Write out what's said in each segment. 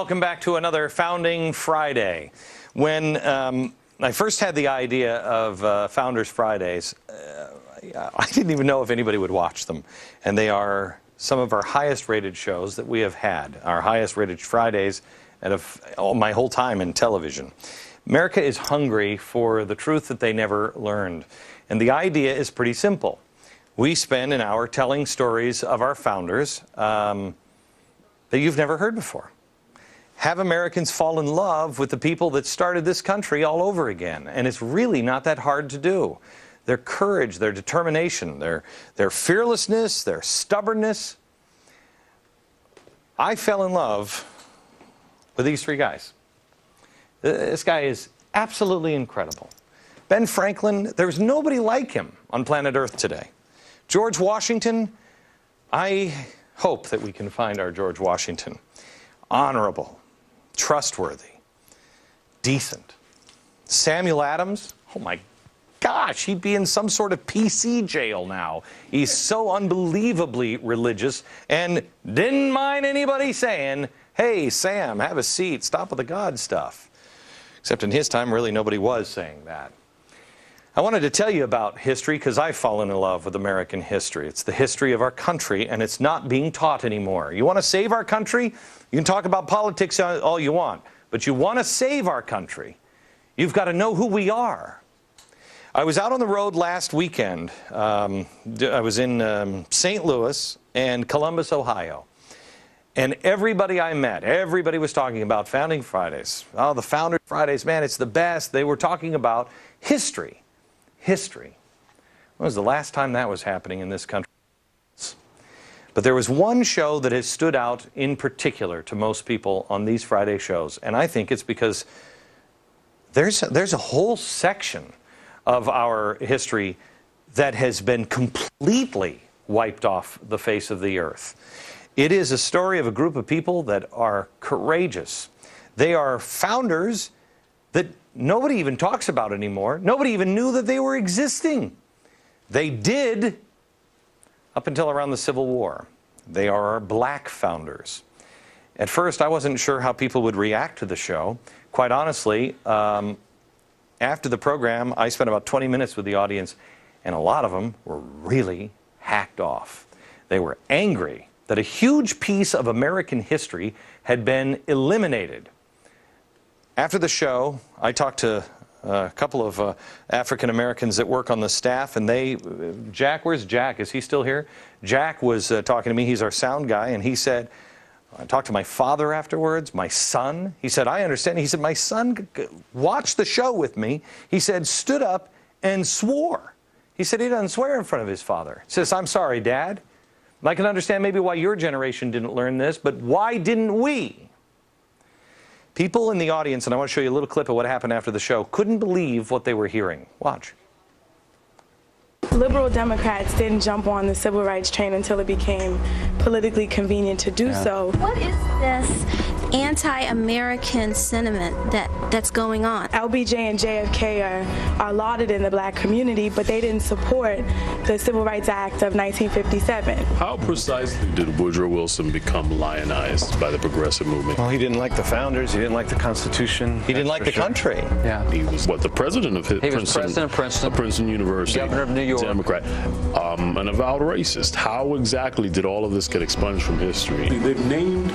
welcome back to another Founding Friday. When I first had the idea of Founders Fridays, I didn't even know if anybody would watch them. And they are some of our highest rated shows that we have had, our highest rated Fridays out of my whole time in television. America is hungry for the truth that they never learned. And the idea is pretty simple. We spend an hour telling stories of our founders that you've never heard before. Have Americans fall in love with the people that started this country all over again. And it's really not that hard to do. Their courage, their determination, their fearlessness, their stubbornness. I fell in love with these three guys. This guy is absolutely incredible. Ben Franklin, there's nobody like him on planet Earth today. George Washington, I hope that we can find our George Washington. Honorable, trustworthy, decent. Samuel Adams, oh my gosh, he'd be in some sort of PC jail now. He's so unbelievably religious and didn't mind anybody saying, hey, Sam, have a seat, stop with the God stuff. Except in his time, really nobody was saying that. I wanted to tell you about history because I've fallen in love with American history. It's the history of our country, and it's not being taught anymore. You want to save our country? You can talk about politics all you want, but you want to save our country, you've got to know who we are. I was out on the road last weekend. I was in St. Louis and Columbus, Ohio. And everybody I met, everybody was talking about Founding Fridays. Oh, the Founders Fridays, man, it's the best. They were talking about history. History. When was the last time that was happening in this country? But there was one show that has stood out in particular to most people on these Friday shows, and I think it's because there's a whole section of our history that has been completely wiped off the face of the earth. It is a story of a group of people that are courageous. They are founders that nobody even talks about anymore. Nobody even knew that they were existing. They did up until around the Civil War. They are our black founders. At first, I wasn't sure how people would react to the show. Quite honestly, after the program, I spent about 20 minutes with the audience, and a lot of them were really hacked off. They were angry that a huge piece of American history had been eliminated. After the show, I talked to a couple of African Americans that work on the staff, and Jack, where's Jack? Is he still here? Jack was talking to me. He's our sound guy, and he said, I talked to my father afterwards, my son. He said, I understand. He said, my son watched the show with me. He said, stood up and swore. He said he doesn't swear in front of his father. He says, I'm sorry, Dad. I can understand maybe why your generation didn't learn this, but why didn't we? People in the audience, and I want to show you a little clip of what happened after the show, couldn't believe what they were hearing. Watch. Liberal Democrats didn't jump on the civil rights train until it became politically convenient to do so. What is this anti-American sentiment that's going on? LBJ and JFK are lauded in the black community, but they didn't support the Civil Rights Act of 1957. How precisely did Woodrow Wilson become lionized by the progressive movement? Well, he didn't like the founders. He didn't like the Constitution. He didn't like the country. Yeah. He was, the president of Princeton? He was president of Princeton. Of Princeton University. Governor of New York. Democrat. An avowed racist. How exactly did all of this get expunged from history? They've named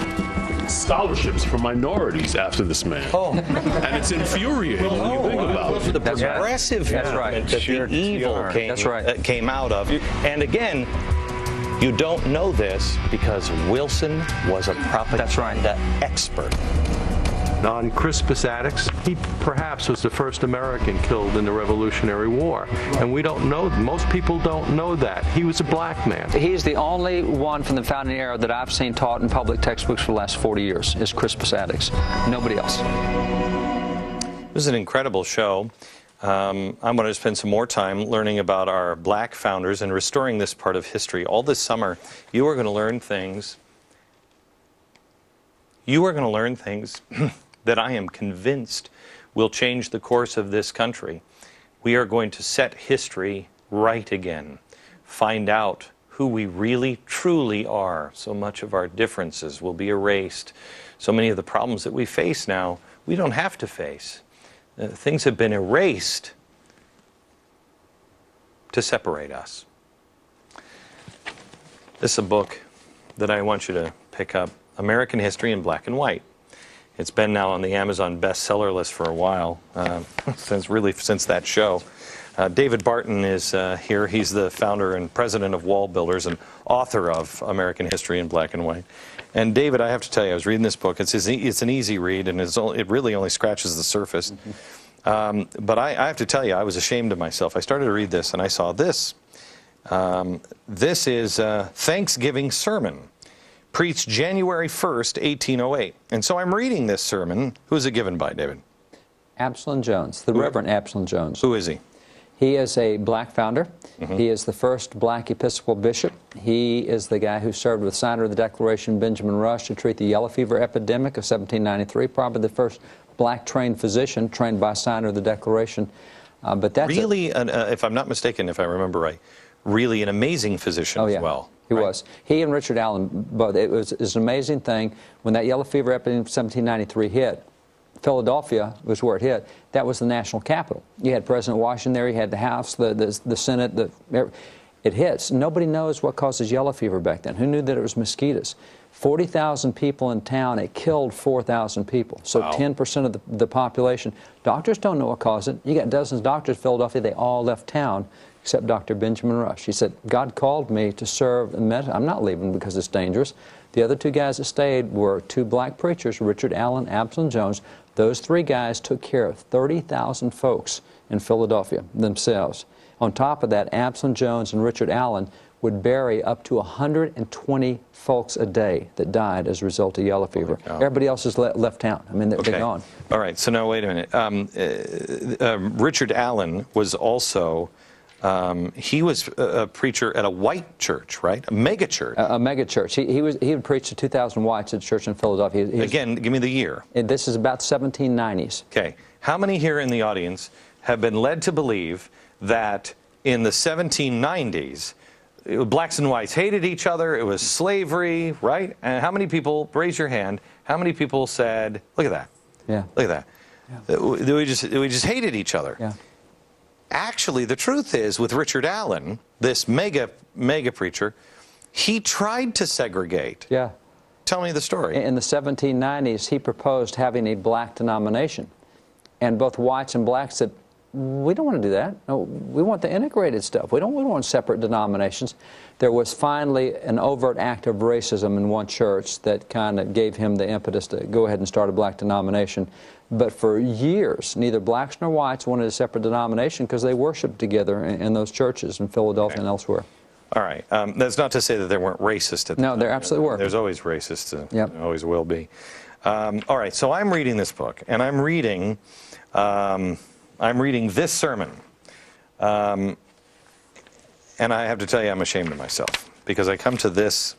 scholarships for minorities after this man. Oh. And it's infuriating when you think about it. The progressive movement that the evil came out of. And again, you don't know this because Wilson was a propaganda expert. On Crispus Attucks, he perhaps was the first American killed in the Revolutionary War. And we don't know, most people don't know that. He was a black man. He's the only one from the founding era that I've seen taught in public textbooks for the last 40 years, is Crispus Attucks. Nobody else. It was an incredible show. I'm going to spend some more time learning about our black founders and restoring this part of history. All this summer, you are going to learn things. You are going to learn things that I am convinced will change the course of this country. We are going to set history right again, find out who we really, truly are. So much of our differences will be erased So many of the problems that we face now, we don't have to face. Things have been erased to separate us. This is a book that I want you to pick up, American History in Black and White. It's been now on the Amazon bestseller list for a while, since that show. David Barton is here. He's the founder and president of Wall Builders and author of American History in Black and White. And David, I have to tell you, I was reading this book. It's an easy read, and it really only scratches the surface. But I have to tell you, I was ashamed of myself. I started to read this, and I saw this. This is a Thanksgiving sermon, preached January 1st, 1808. And so I'm reading this sermon. Who's it given by, David? Absalom Jones, the Reverend Absalom Jones. Who is he? He is a black founder. He is the first black Episcopal bishop. He is the guy who served with signer of the Declaration, Benjamin Rush, to treat the yellow fever epidemic of 1793, probably the first black trained physician trained by signer of the Declaration. But that's really, if I'm not mistaken, if I remember right, really an amazing physician as well. He was. He and Richard Allen both. It was an amazing thing when that yellow fever epidemic of 1793 hit. Philadelphia was where it hit. That was the national capital. You had President Washington there. You had the House, the Senate. It hits. Nobody knows what causes yellow fever back then. Who knew that it was mosquitoes? 40,000 people in town. It killed 4,000 people. So 10% of the population. Doctors don't know what caused it. You got dozens of doctors in Philadelphia. They all left town except Dr. Benjamin Rush. He said, God called me to serve in medicine. I'm not leaving because it's dangerous. The other two guys that stayed were two black preachers, Richard Allen, Absalom Jones. Those three guys took care of 30,000 folks in Philadelphia themselves. On top of that, Absalom Jones and Richard Allen would bury up to 120 folks a day that died as a result of yellow fever. Everybody else has left town. I mean, they're gone. All right, so now wait a minute. Richard Allen was also, he was a preacher at a white church, right? A mega church. A mega church. He would preach to 2,000 whites at a church in Philadelphia. Again, give me the year. This is about 1790s. Okay. How many here in the audience have been led to believe that in the 1790s, blacks and whites hated each other, it was slavery, right? And how many people, raise your hand, how many people said, look at that. Yeah. Look at that. Yeah. We just hated each other. Yeah. Actually, the truth is, with Richard Allen, this mega preacher, he tried to segregate. Yeah. Tell me the story. In the 1790s, he proposed having a black denomination. And both whites and blacks said, we don't want to do that. No, we want the integrated stuff. We don't want separate denominations. There was finally an overt act of racism in one church that kind of gave him the impetus to go ahead and start a black denomination. But for years, neither blacks nor whites wanted a separate denomination because they worshiped together in those churches in Philadelphia and elsewhere. All right. That's not to say that there weren't racists at the time. No, there absolutely were. There's always racists. There always will be. All right. So I'm reading this book, and I'm reading this sermon. And I have to tell you, I'm ashamed of myself because I come to this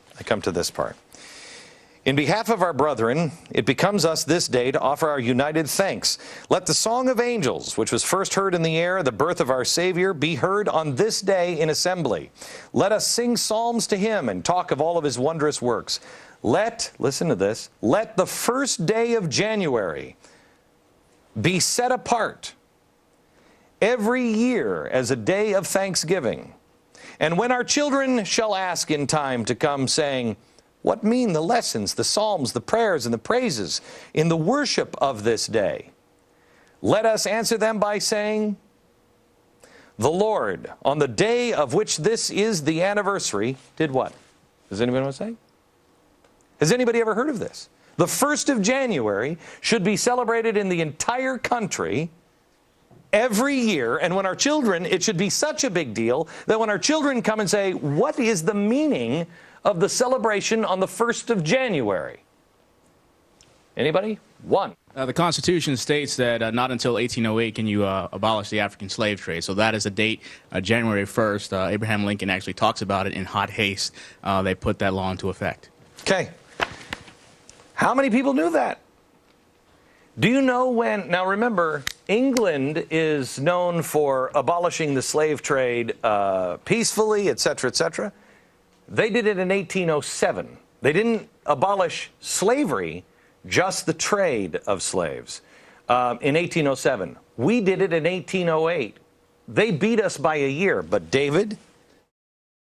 part. In behalf of our brethren, it becomes us this day to offer our united thanks. Let the song of angels, which was first heard in the air, the birth of our Savior, be heard on this day in assembly. Let us sing psalms to him and talk of all of his wondrous works. Listen to this, let the first day of January be set apart every year as a day of thanksgiving. And when our children shall ask in time to come, saying, what mean the lessons, the psalms, the prayers, and the praises in the worship of this day? Let us answer them by saying, the Lord, on the day of which this is the anniversary, did what? Does anybody want to say? Has anybody ever heard of this? The 1st of January should be celebrated in the entire country every year, and when our children, it should be such a big deal that when our children come and say, what is the meaning of the celebration on the 1st of January? Anybody? One. The Constitution states that not until 1808 can you abolish the African slave trade. So that is the date, January 1st. Abraham Lincoln actually talks about it in hot haste. They put that law into effect. Okay. How many people knew that? Do you know when? Now remember, England is known for abolishing the slave trade peacefully, etc., etc. They did it in 1807. They didn't abolish slavery just the trade of slaves in 1807. We did it in 1808. They beat us by a year, but David